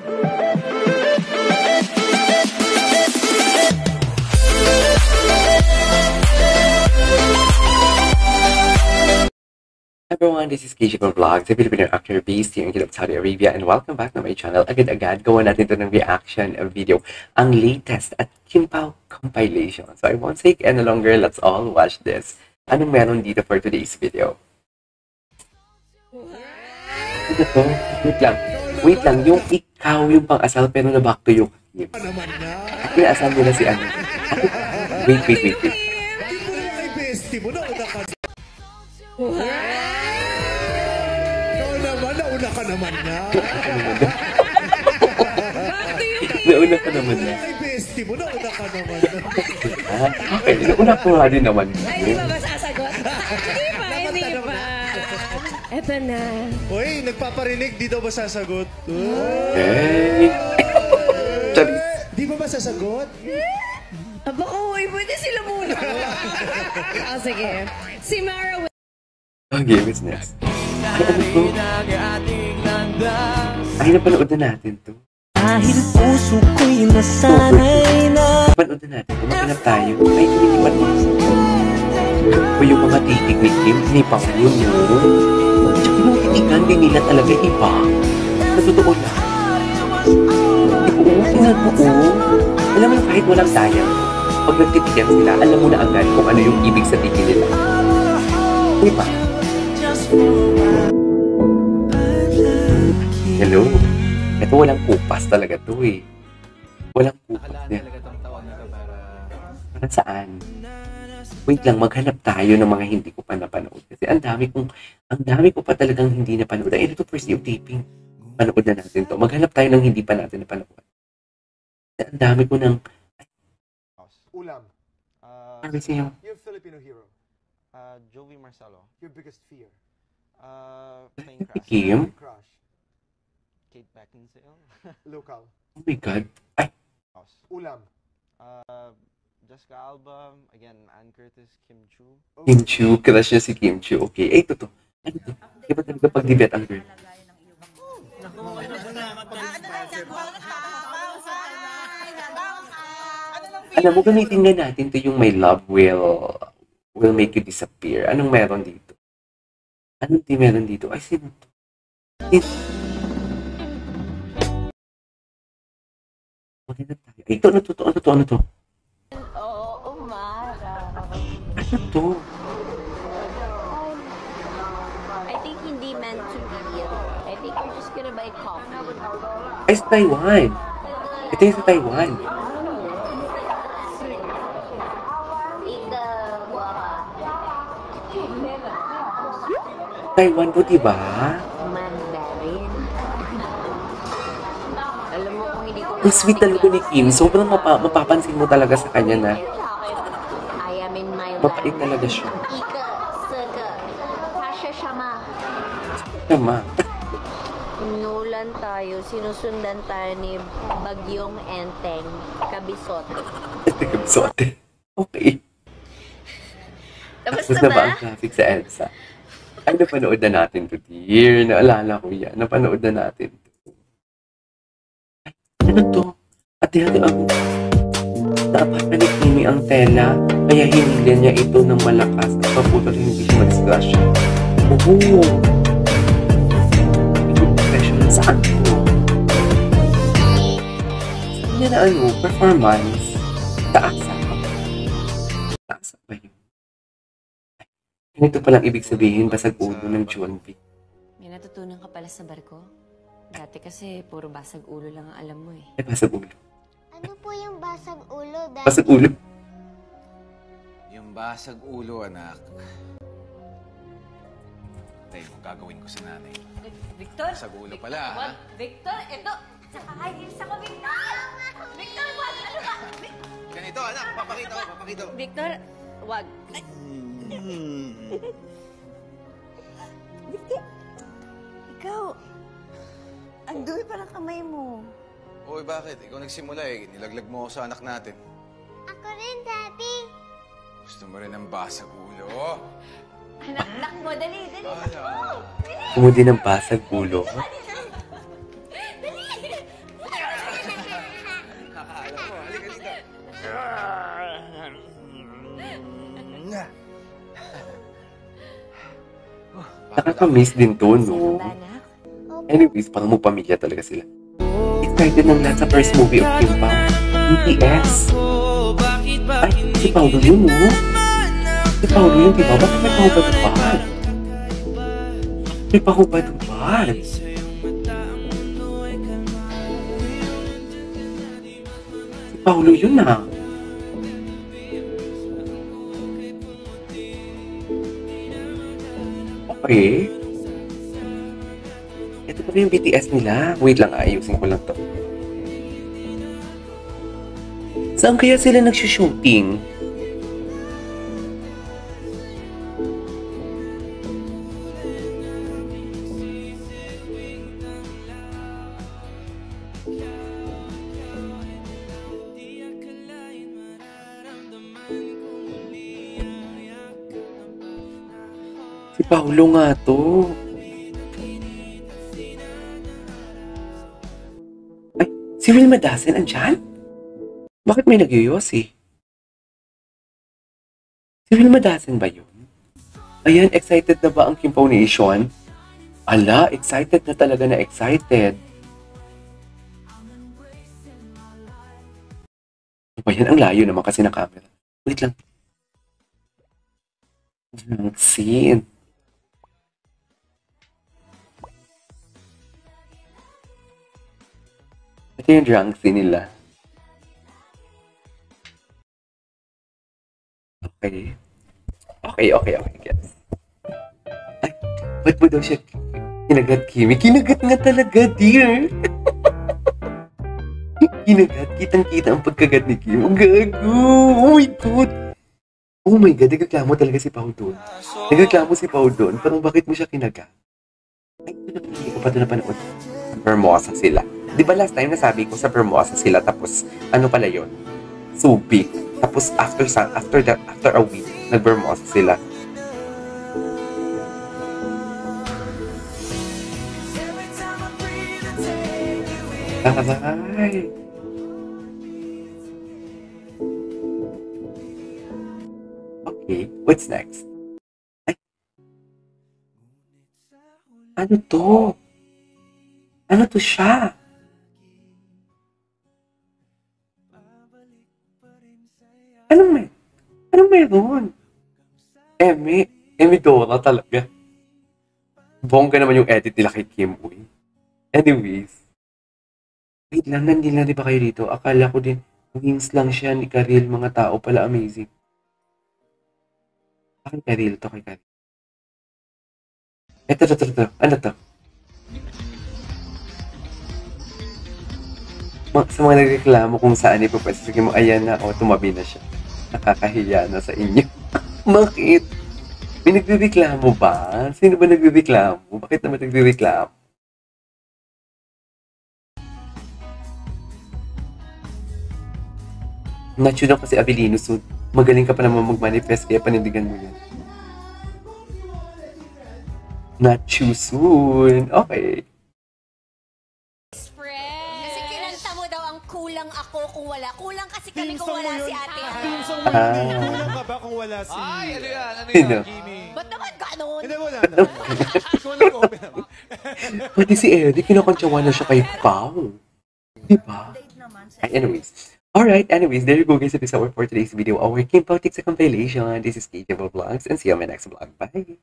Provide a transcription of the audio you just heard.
Everyone, this is KJ Vlogs, a Filipino actor based here in Saudi Arabia, and welcome back to my channel. Agad-agad, gawa natin ito ng reaction video, ang latest at Kim Pao compilation. So I won't take any longer, let's all watch this. Anong meron dito for today's video? Ito to? Wait lang, yung ikaw yung pang-asal pero na-back to yung Kim. At yung asal nila si ano? Wait. Nauna ka naman na. Nauna ka naman na. Ay, bestie mo, nauna ka naman na. Okay, nauna ko nga din naman. Ay, hindi ba masasagot? Hindi pa. Eto na. Uy, nagpaparinig, di daw ba sasagot? Hey! Charis. Di ba sasagot? Baka uy, pwede sila muna. Sige. Si Mara. Okay, what's next? Ay, ano to? Ay, napanood na natin to. Dahil puso ko'y nasanay na. Napanood na natin to. Maganap tayo. Ay, hindi pa naman. O yung mga titig ni Kim, hindi pa yun yun. Tsaka yung titigan din nila talaga iba. Sa totoo lang. Oo, tingnan mo, oo. Alam mo, kahit walang sayang, pag nagtitigan sila, alam mo na agad kung ano yung ibig sabihin nila. Diba? Hello? Ito walang kupas talaga to eh. Walang kupas. Para saan? Wait lang, maghanap tayo ng mga hindi ko pa napanood. Kasi ang dami ko pa talagang hindi napanood. Ay, ito first yung taping. Panood na natin to. Maghanap tayo ng hindi pa natin napanood. Kasi ang dami ko ng... Ulam. Sabi siya. Yung Filipino hero. Joey Marcelo. Your biggest fear. Playing Crash. Kim? Crush. Kate Beckinsale. Local. Oh my God. Ay, Ulam. Jessica Alba. Again, Ann Curtis. Kim Chu. Kim Chu. Crush niya si Kim Chu. Okay. Ay, ito. Ano to? Di ba talaga pag-debate ang girl? Alam mo, gamitin nga natin to yung my love will make you disappear. Anong meron dito? Anong di meron dito? Ay, sino to? Maganda tayo. Ay, ito, ano to? Oo, Mara. Ano to? I think hindi meant to be. I think you're just gonna buy coffee. Ay, sa Taiwan. Ito yung sa Taiwan. Taiwan po, diba? Mandarin. Alam mo kung hindi ko... Ang sweet talaga ni Kim. Sobrang mapapansin mo talaga sa kanya na I am in my mapait talaga siya. Ika, saka, kasya siya ma. Tama. Nulan tayo, sinusundan tayo ni Bagyong Enteng, Kabisote. Kabisote. Okay. Tapos Tapos na ba ang traffic sa EDSA? Ay, napanood na natin to, dear. Naalala ko yan. Napanood na natin to. Ay, ano to? Ate, ako. Naapatan ni Kimi ang tela, kaya hinila niya ito ng malakas at paputol hindi siya mag-splash. Oo. Ito professional saan to? Saan niya na ano? Performance? Taasa ba yun? Ganito palang ibig sabihin basag ulo ng John B. May natutunan ka pala sa barko? Dati kasi puro basag ulo lang ang alam mo eh. Ay, basag ulo. Ano po yung basag ulo, Daddy? Basag ulo? Yung basag ulo, anak. Tayo, gagawin ko sa nanay. Victor? Basag ulo pala, ha? Victor, ito! Saka high sa ko, Victor! Victor, wag! Ano ba? Ganito, anak. Papakita ko. Victor, wag. Victor, ikaw, ang dumi pa ng kamay mo. Uy, bakit? Ikaw nagsimula eh. Nilaglag mo ako sa anak natin. Ako rin, Daddy. Gusto mo rin ng basag ulo? Anak mo, dali! Kumudi ng basag ulo. Alam mo, halika dito. Nakaka-miss din to, no? Ba, anak? Anyways, parang magpamilya talaga sila. Excited ng lahat sa first movie of Kim Pao. BTS. Ay, si Paolo yun, no? Si Paolo yun, diba? Bakit may pahubad-ubad? May pahubad-ubad. Si Paolo yun, ah. Okay. Ito pa yung BTS nila. Wait lang, ayusin ko lang to. Saan kaya sila nagsushooting? Si Paolo nga to. Ay, si Wilma Dasen andyan? Bakit may nagyoyos eh? Si Wilma Dasen ba yun? Ayan, excited na ba ang Kim Pao Nation? Ala, excited na talaga na excited. Ano ba yan? Ang layo naman kasi na camera. Wait lang. Scene. Ito yung drunk scene nila. Okay. Okay, guys. Ay, ba't mo daw siya kinagat, Kimi? Kinagat nga talaga, dear. Kinagat, kitang-kita ang pagkagat ni Kim. Ang gago! Oh my God! Oh my God, nagreklamo talaga si Pao doon. Nagreklamo si Pao doon. Parang bakit mo siya kinagat? Ay, hindi ko pa ito napanood. Bermosa sila. Di ba last time nasabi ko sa Bermosa sila, tapos ano pala yun? Subic. Tapos after a week, nag-Bermosa sila. Bye! Okay, what's next? Ay. Ano to? Ano to siya? Anong meron? Emi Dora talaga. Bongga naman yung edit nila kay Kim Uy. Anyways. Wait lang, nandito na di ba kayo dito? Akala ko din, wings lang siya ni Karil, mga tao pala, amazing. Akin Karil to, kay Karil. Ito. Ano to? Sa mga nagreklamo kung saan ipapwede, sige mo, ayan na, o tumabi na siya. Nakakahiya na sa inyo. Bakit? May nagreklamo ba? Sino ba nagreklamo? Bakit naman nagreklamo? Not yun kasi Abilino, so magaling ka pa naman mag-manifest, kaya panindigan mo yan. Not too soon. Okay. Kasi kinanta mo daw ang kulang ako kung wala. Kulang kasi kami kung wala si ate. Kulang ka ba kung wala si... Ay, ano yan? Ano Sino? yan, Kimi? Ba't naman ganon? Hindi, wala na. Ikaw nag-open naman. Pwede si Eddie, kinakantsawa na siya kay Pao. Diba? Anyways. Alright, anyways, there you go guys. It is our for today's video. Our Kim Pao takes a compilation. This is KJ Vlogs and see you on my next vlog. Bye!